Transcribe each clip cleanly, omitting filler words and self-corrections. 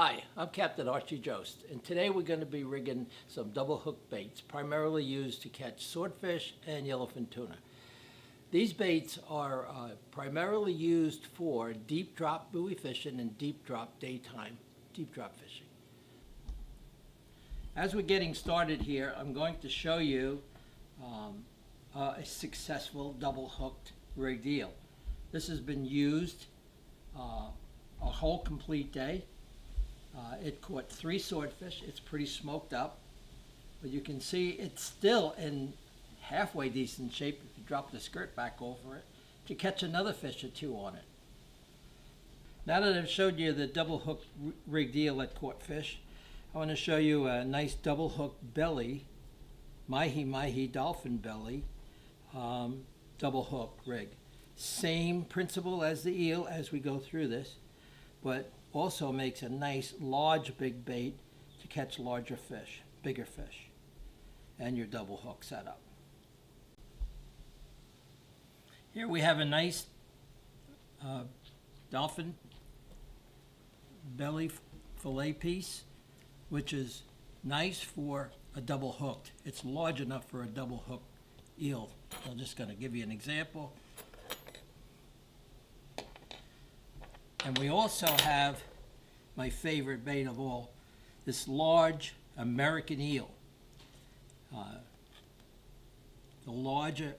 Hi, I'm Captain Archie Jost, and today we're going to be rigging some double hook baits, primarily used to catch swordfish and yellowfin tuna. These baits are primarily used for deep drop buoy fishing and deep drop daytime deep drop fishing. As we're getting started here, I'm going to show you a successful double hooked rigged eel. This has been used a whole complete day. It caught 3 swordfish. It's pretty smoked up, but you can see it's still in halfway decent shape if you drop the skirt back over it to catch another fish or 2 on it. Now that I've showed you the double hook rigged eel that caught fish, I want to show you a nice double hook belly, mahi dolphin belly, double hook rig. Same principle as the eel as we go through this, but also makes a nice large big bait to catch larger fish, bigger fish, and your double hook setup. Here we have a nice dolphin belly fillet piece, which is nice for a double hooked. It's large enough for a double hook eel. I'm just going to give you an example. And we also have my favorite bait of all, this large American eel. The larger,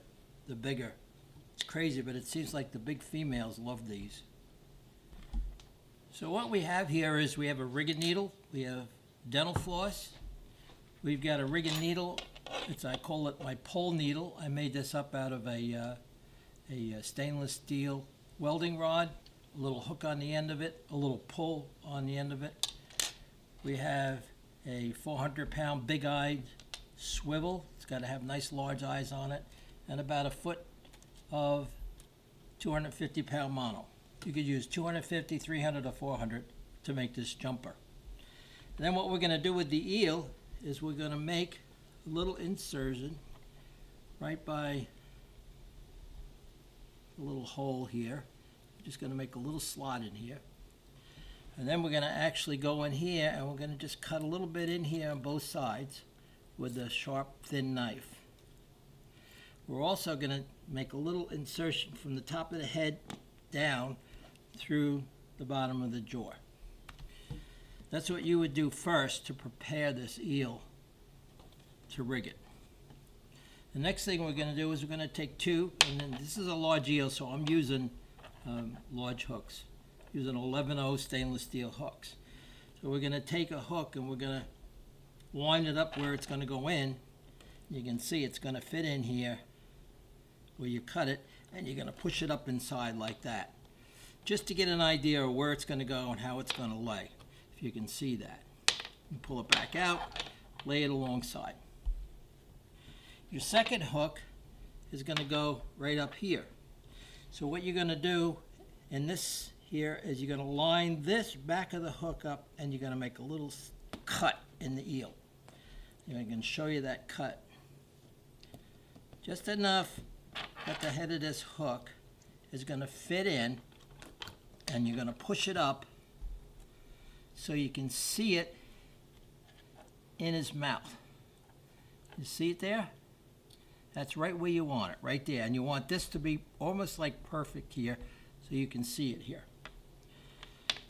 the bigger. It's crazy, but it seems like the big females love these. So what we have here is we have a rigging needle, we have dental floss, we've got a rigging needle. I call it my pole needle. I made this up out of a stainless steel welding rod. A little hook on the end of it, a little pull on the end of it. We have a 400-pound big-eyed swivel. It's got to have nice large eyes on it, and about a foot of 250-pound mono. You could use 250, 300, or 400 to make this jumper. And then what we're going to do with the eel is we're going to make a little insertion right by a little hole here. Just going to make a little slot in here, and then we're going to actually go in here and we're going to just cut a little bit in here on both sides with a sharp thin knife. We're also going to make a little insertion from the top of the head down through the bottom of the jaw. That's what you would do first to prepare this eel to rig it. The next thing we're going to do is we're going to take 2, and then this is a large eel, so I'm using large hooks, using 11/0 stainless steel hooks. So we're going to take a hook and we're going to wind it up where it's going to go in. You can see it's going to fit in here where you cut it, and you're going to push it up inside like that, just to get an idea of where it's going to go and how it's going to lay. If you can see that, you pull it back out, lay it alongside. Your second hook is going to go right up here. So what you're going to do in this here is you're going to line this back of the hook up, and you're going to make a little cut in the eel. And I can show you that cut. Just enough that the head of this hook is going to fit in, and you're going to push it up so you can see it in his mouth. You see it there? That's right where you want it, right there. And you want this to be almost like perfect here so you can see it here.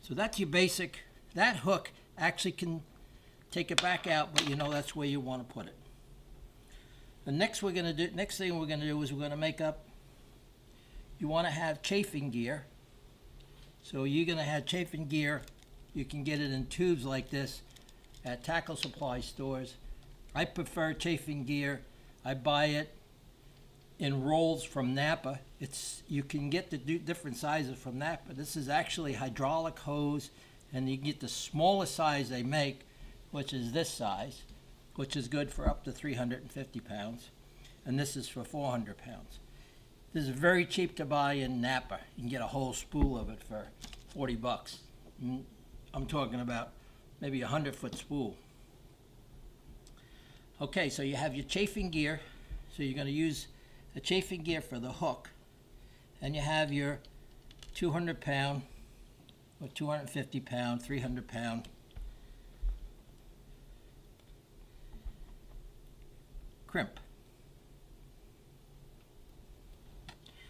So that's your basic. That hook actually can take it back out, but you know that's where you want to put it. The next thing we're going to do is we're going to make up, you want to have chafing gear. So you're going to have chafing gear. You can get it in tubes like this at tackle supply stores. I prefer chafing gear. I buy it in rolls from Napa. You can get the different sizes from Napa. This is actually hydraulic hose, and you get the smallest size they make, which is this size, which is good for up to 350 pounds, and this is for 400 pounds. This is very cheap to buy in Napa. You can get a whole spool of it for 40 bucks. I'm talking about maybe a 100-foot spool. Okay, so you have your chafing gear. So you're going to use the chafing gear for the hook. And you have your 200-pound or 250-pound, 300-pound crimp.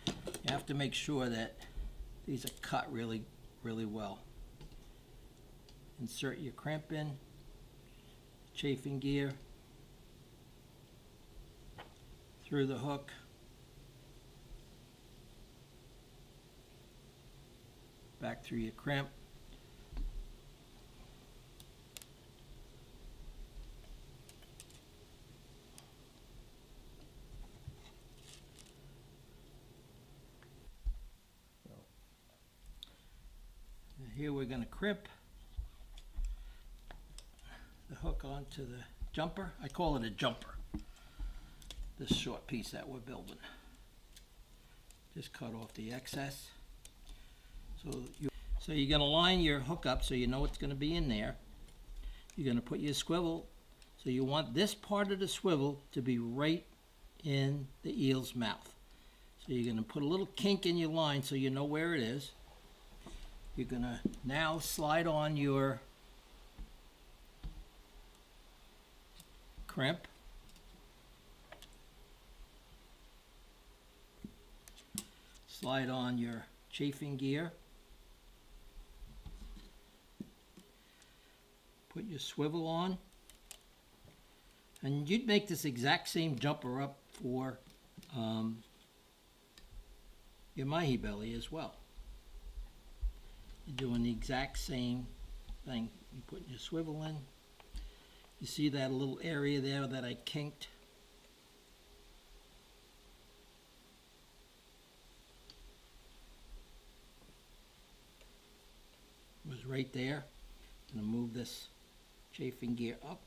You have to make sure that these are cut really, really well. Insert your crimp in, chafing gear, through the hook, back through your crimp. Here we're going to crimp the hook onto the jumper. I call it a jumper, this short piece that we're building. Just cut off the excess. So you're going to line your hook up so you know what's going to be in there. You're going to put your swivel, so you want this part of the swivel to be right in the eel's mouth. So you're going to put a little kink in your line so you know where it is. You're going to now slide on your crimp. Slide on your chafing gear. Put your swivel on. And you'd make this exact same jumper up for your mahi belly as well. You're doing the exact same thing. You put your swivel in. You see that little area there that I kinked? It was right there. I'm going to move this chafing gear up.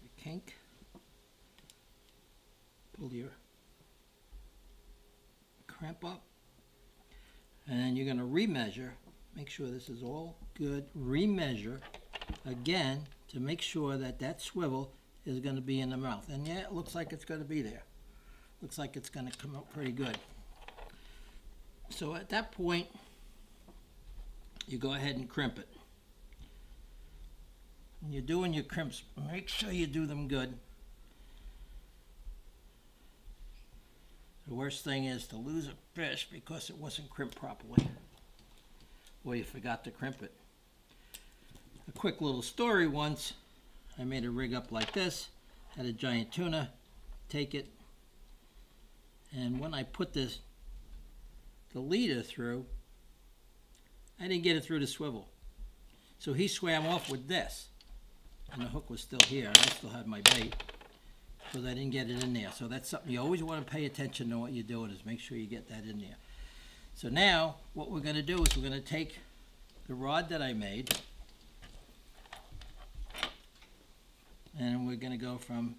Your kink. Pull your crimp up. And then you're going to remeasure, make sure this is all good, remeasure again to make sure that that swivel is going to be in the mouth. And yeah, it looks like it's going to be there. Looks like it's going to come out pretty good. So at that point, you go ahead and crimp it. When you're doing your crimps, make sure you do them good. The worst thing is to lose a fish because it wasn't crimped properly, or you forgot to crimp it. A quick little story once, I made a rig up like this, had a giant tuna, take it, and when I put the leader through, I didn't get it through the swivel. So he swam off with this, and the hook was still here, and I still had my bait, because I didn't get it in there. So that's something you always want to pay attention to what you're doing, is make sure you get that in there. So now, what we're going to do is we're going to take the rod that I made, and we're going to go from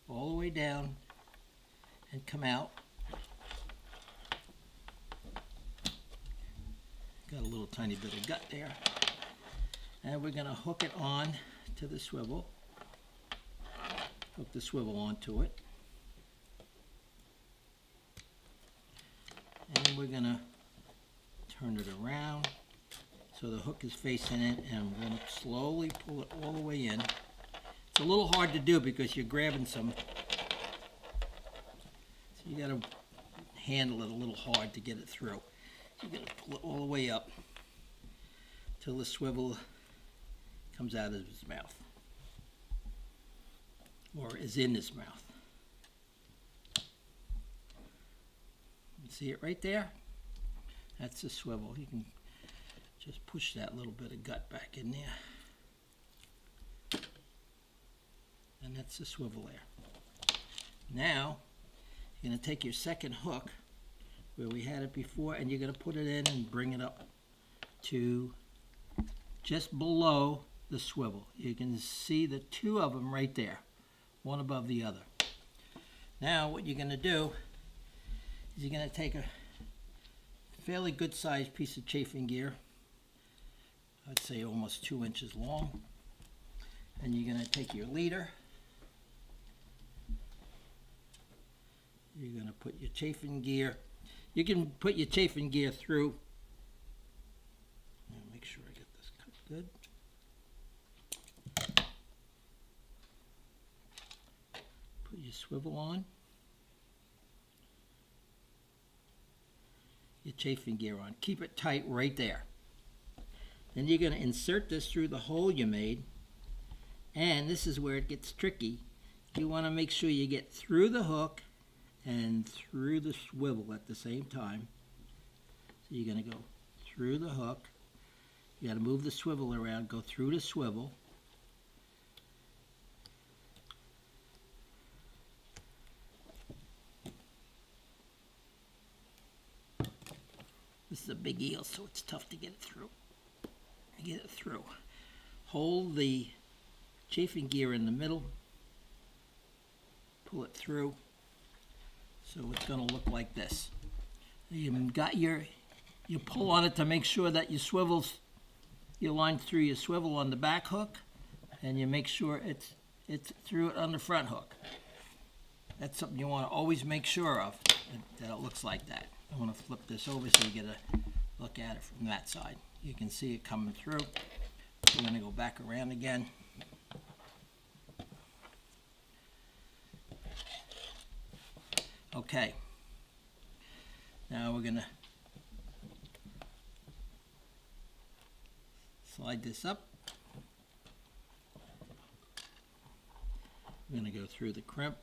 all the way down and come out. Got a little tiny bit of gut there. And we're going to hook it on to the swivel. Hook the swivel onto it. And we're going to turn it around so the hook is facing it, and we're going to slowly pull it all the way in. It's a little hard to do because you're grabbing some, so you got to handle it a little hard to get it through. You're going to pull it all the way up till the swivel comes out of his mouth, or is in his mouth. You see it right there? That's the swivel. You can just push that little bit of gut back in there. And that's the swivel there. Now, you're going to take your second hook where we had it before, and you're going to put it in and bring it up to just below the swivel. You can see the two of them right there, one above the other. Now what you're going to do is you're going to take a fairly good sized piece of chafing gear, I'd say almost 2 inches long, and you're going to take your leader. You're going to put your chafing gear. You can put your chafing gear through. Make sure I get this cut good. swivel on. Your chafing gear on. Keep it tight right there. Then you're going to insert this through the hole you made, and this is where it gets tricky. You want to make sure you get through the hook and through the swivel at the same time. So you're going to go through the hook. You got to move the swivel around, go through the swivel. This is a big eel, so it's tough to get it through. Get it through. Hold the chafing gear in the middle. Pull it through. So it's going to look like this. You pull on it to make sure that your swivels, you line through your swivel on the back hook, and you make sure it's through it on the front hook. That's something you want to always make sure of, that it looks like that. I want to flip this over so you get a look at it from that side. You can see it coming through. We're going to go back around again. Okay. Now we're going to slide this up. We're going to go through the crimp.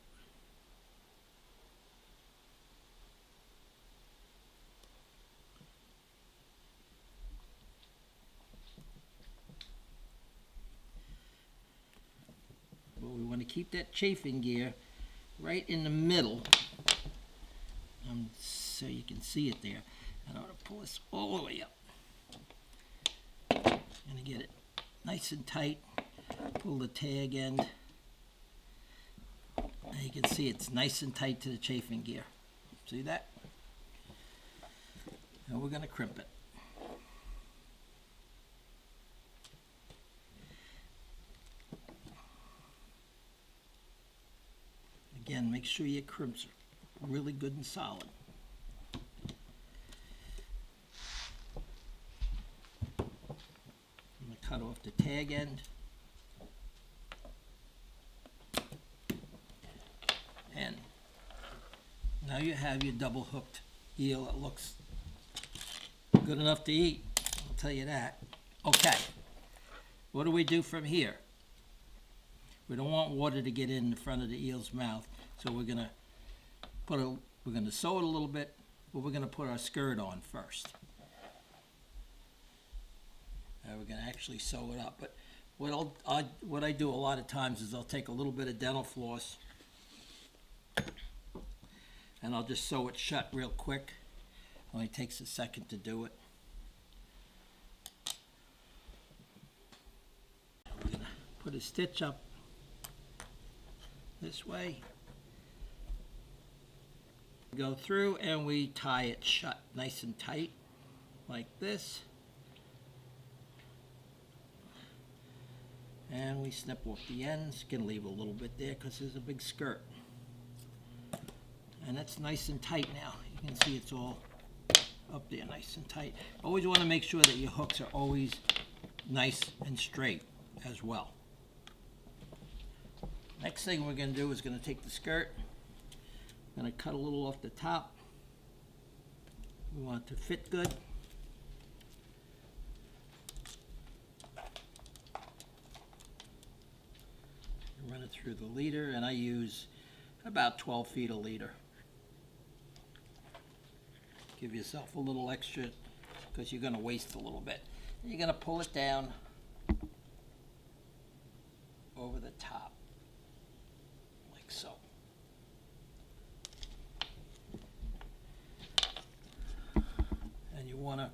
But we want to keep that chafing gear right in the middle, so you can see it there. And I'm going to pull this all the way up. I'm going to get it nice and tight. Pull the tag end. And you can see it's nice and tight to the chafing gear. See that? Now we're going to crimp it. Again, make sure your crimps are really good and solid. I'm going to cut off the tag end. And now you have your double hooked eel. It looks good enough to eat, I'll tell you that. Okay, what do we do from here? We don't want water to get in the front of the eel's mouth, so we're gonna sew it a little bit, but we're gonna put our skirt on first. Now we're gonna actually sew it up. But what I do a lot of times is I'll take a little bit of dental floss and I'll just sew it shut real quick. Only takes a second to do it. We're gonna put a stitch up this way, go through, and we tie it shut nice and tight like this, and we snip off the ends. Can leave a little bit there because there's a big skirt, and that's nice and tight now. You can see it's all up there nice and tight. Always want to make sure that your hooks are always nice and straight as well. Next thing we're going to do is going to take the skirt, I'm going to cut a little off the top. We want it to fit good. Run it through the leader, and I use about 12 feet a leader. Give yourself a little extra because you're going to waste a little bit. And you're going to pull it down over the top. So, and you want to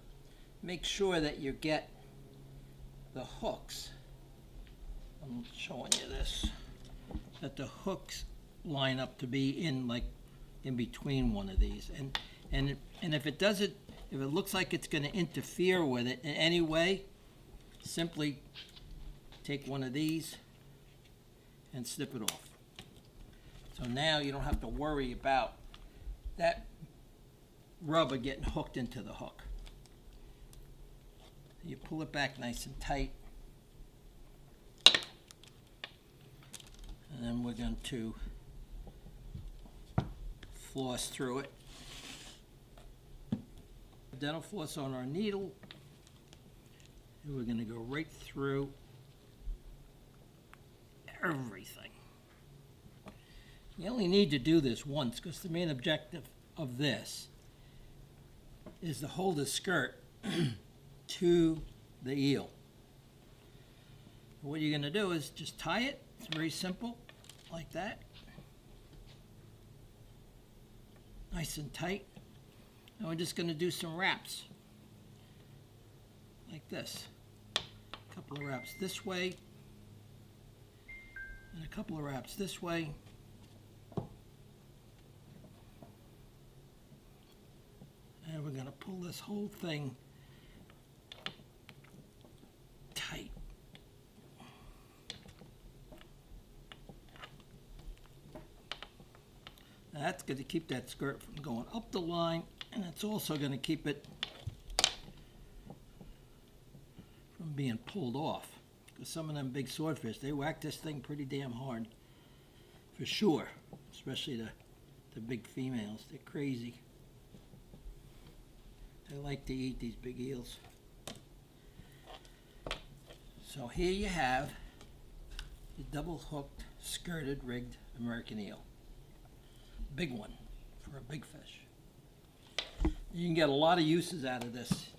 make sure that you get the hooks. I'm showing you this, that the hooks line up to be in between one of these, and if it doesn't, if it looks like it's going to interfere with it in any way, simply take one of these and snip it off. So now you don't have to worry about that rubber getting hooked into the hook. You pull it back nice and tight. And then we're going to floss through it. Dental floss on our needle, and we're going to go right through everything. You only need to do this once because the main objective of this is to hold the skirt to the eel. What you're going to do is just tie it. It's very simple, like that. Nice and tight. And we're just going to do some wraps, like this. A couple of wraps this way, and a couple of wraps this way. And we're going to pull this whole thing tight. Now that's going to keep that skirt from going up the line, and it's also going to keep it from being pulled off. Because some of them big swordfish, they whack this thing pretty damn hard, for sure. Especially the big females. They're crazy. They like to eat these big eels. So here you have the double hooked, skirted, rigged American eel. Big one for a big fish. You can get a lot of uses out of this,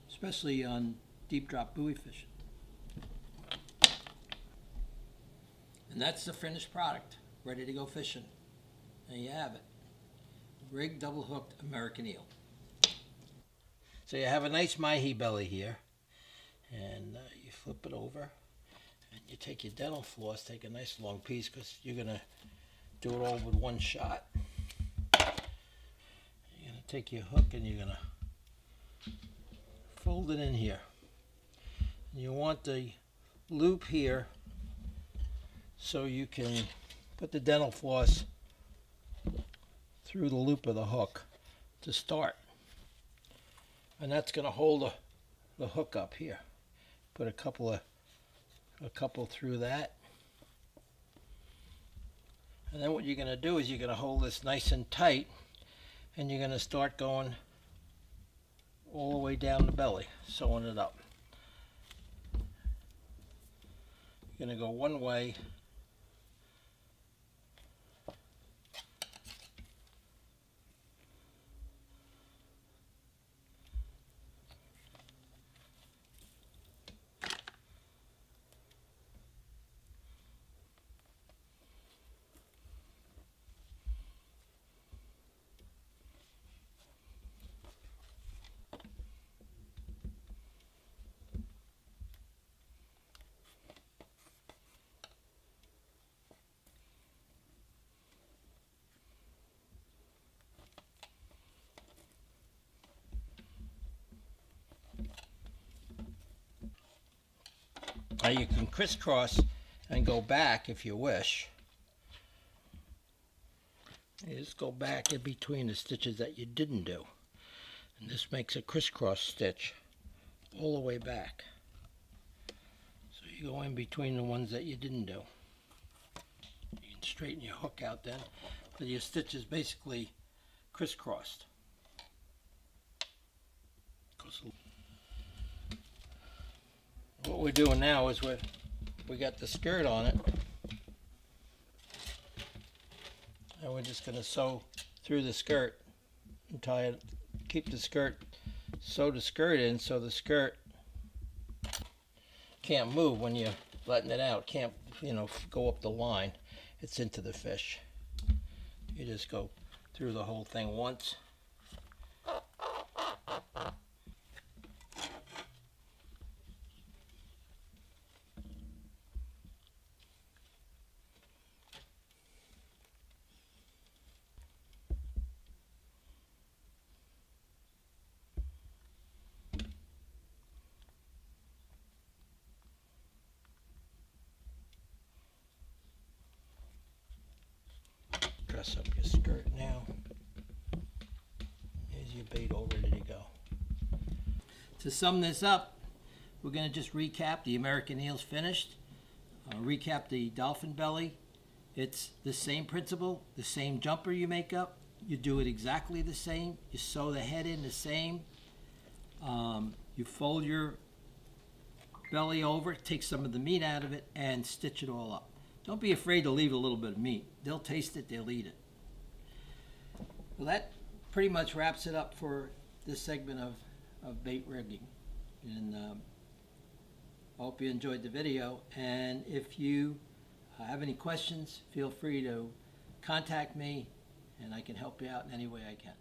especially on deep drop buoy fishing. And that's the finished product, ready to go fishing. There you have it. Rigged, double hooked American eel. So you have a nice mahi belly here, and you flip it over, and you take your dental floss, take a nice long piece, because you're going to do it all with one shot. You're going to take your hook and you're going to fold it in here. And you want the loop here so you can put the dental floss through the loop of the hook to start. And that's going to hold the hook up here. Put a couple through that. And then what you're going to do is you're going to hold this nice and tight, and you're going to start going all the way down the belly, sewing it up. You're going to go one way, now you can crisscross and go back if you wish. You just go back in between the stitches that you didn't do. And this makes a crisscross stitch all the way back. So you go in between the ones that you didn't do. You can straighten your hook out then, but your stitch is basically crisscrossed. What we're doing now is we got the skirt on it, and we're just going to sew through the skirt and tie it, keep the skirt, sew the skirt in so the skirt can't move when you're letting it out, can't, go up the line. It's into the fish. You just go through the whole thing once. Dress up your skirt now. Here's your bait all ready to go. To sum this up, we're going to just recap the American eel's finished, recap the dolphin belly It's the same principle, the same jumper you make up. You do it exactly the same. You sew the head in the same. You fold your belly over, take some of the meat out of it, and stitch it all up. Don't be afraid to leave a little bit of meat. They'll taste it, they'll eat it. Well, that pretty much wraps it up for this segment of bait rigging. And I hope you enjoyed the video. And if you have any questions, feel free to contact me, and I can help you out in any way I can.